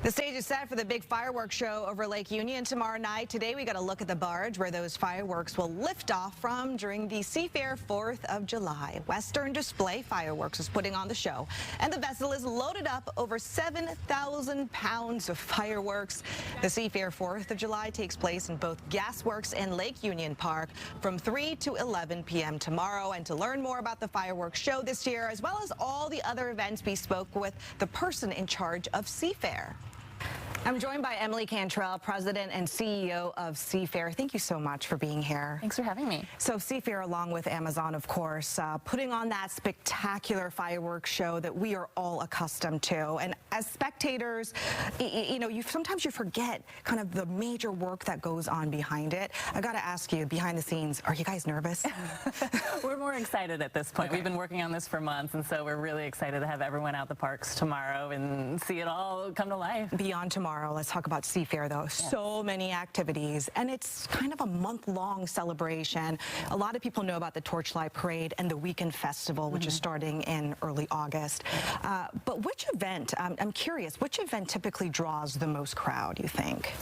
The stage is set for the big fireworks show over Lake Union tomorrow night. Today we got a look at the barge where those fireworks will lift off from during the Seafair 4th of July. Western Display Fireworks is putting on the show, and the vessel is loaded up over 7,000 pounds of fireworks. The Seafair 4th of July takes place in both Gasworks and Lake Union Park from 3 to 11 p.m. tomorrow. And to learn more about the fireworks show this year, as well as all the other events, we spoke with the person in charge of Seafair. I'm joined by Emily Cantrell, President and CEO of Seafair. Thank you so much for being here. Thanks for having me. So Seafair, along with Amazon, of course, putting on that spectacular fireworks show that we are all accustomed to. And as spectators, sometimes you forget kind of the major work that goes on behind it. I got to ask you, behind the scenes, are you guys nervous? We're more excited at this point. Okay. We've been working on this for months, and so we're really excited to have everyone out the parks tomorrow and see it all come to life. Beyond tomorrow, let's talk about Seafair, though. Yes. So many activities, and it's kind of a month-long celebration. A lot of people know about the Torchlight Parade and the Weekend Festival, which is starting in early August. But which event, I'm curious, which event typically draws the most crowd, you think?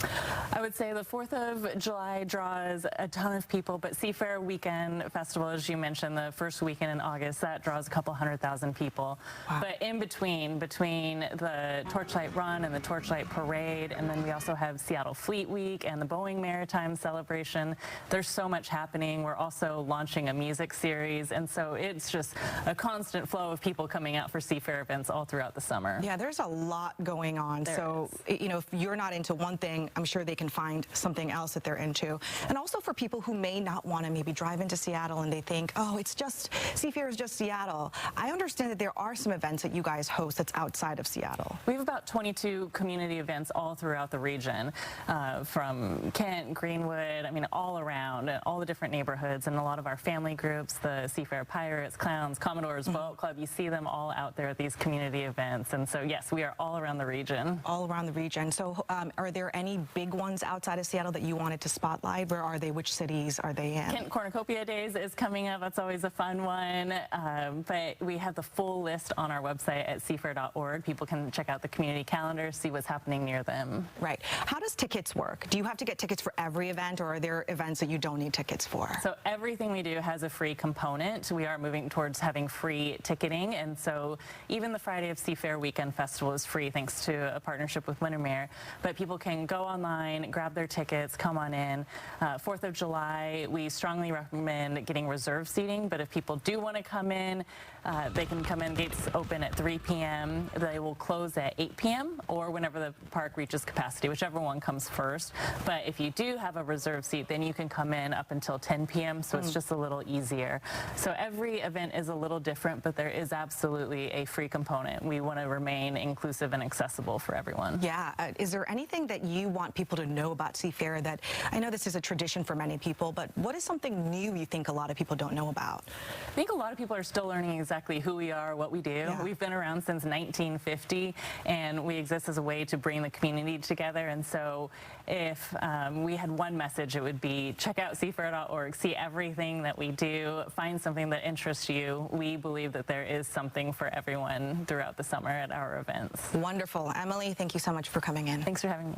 I would say the 4th of July draws a ton of people, but Seafair Weekend Festival, as you mentioned, the first weekend in August, that draws a couple 100,000 people. Wow. But in between the Torchlight Run and the Torchlight Parade, and then we also have Seattle Fleet Week and the Boeing Maritime Celebration. There's so much happening. We're also launching a music series, and so it's just a constant flow of people coming out for Seafair events all throughout the summer. Yeah, there's a lot going on. So, if you're not into one thing, I'm sure they can find something else that they're into. And also for people who may not want to maybe drive into Seattle and they think, oh, it's just, Seafair is just Seattle. I understand that there are some events that you guys host that's outside of Seattle. We have about 22 community events all throughout the region, from Kent, Greenwood, I mean, all around, all the different neighborhoods, and a lot of our family groups, the Seafair Pirates, Clowns, Commodores, Boat Club, you see them all out there at these community events. And so, yes, we are all around the region. All around the region. So, are there any big ones outside of Seattle that you wanted to spotlight? Where are they? Which cities are they in? Kent Cornucopia Days is coming up. That's always a fun one. But we have the full list on our website at seafair.org. People can check out the community calendar, see what's happening near them. Right. How does tickets work? Do you have to get tickets for every event, or are there events that you don't need tickets for? So everything we do has a free component. We are moving towards having free ticketing, and so even the Friday of Seafair Weekend Festival is free thanks to a partnership with Windermere. But people can go online, grab their tickets, come on in. 4th of July, we strongly recommend getting reserved seating, but if people do want to come in, they can come in. Gates open at 3 p.m. They will close at 8 p.m. or whenever the park reaches capacity, whichever one comes first. But if you do have a reserved seat, then you can come in up until 10 p.m., so it's just a little easier. So every event is a little different, but there is absolutely a free component. We want to remain inclusive and accessible for everyone. Yeah. Is there anything that you want people to know about Seafair that, I know this is a tradition for many people, but what is something new you think a lot of people don't know about? I think a lot of people are still learning exactly who we are, what we do. Yeah. We've been around since 1950, and we exist as a way to bring the community together. And so if we had one message, it would be check out seafair.org, see everything that we do, find something that interests you. We believe that there is something for everyone throughout the summer at our events. Wonderful. Emily, thank you so much for coming in. Thanks for having me.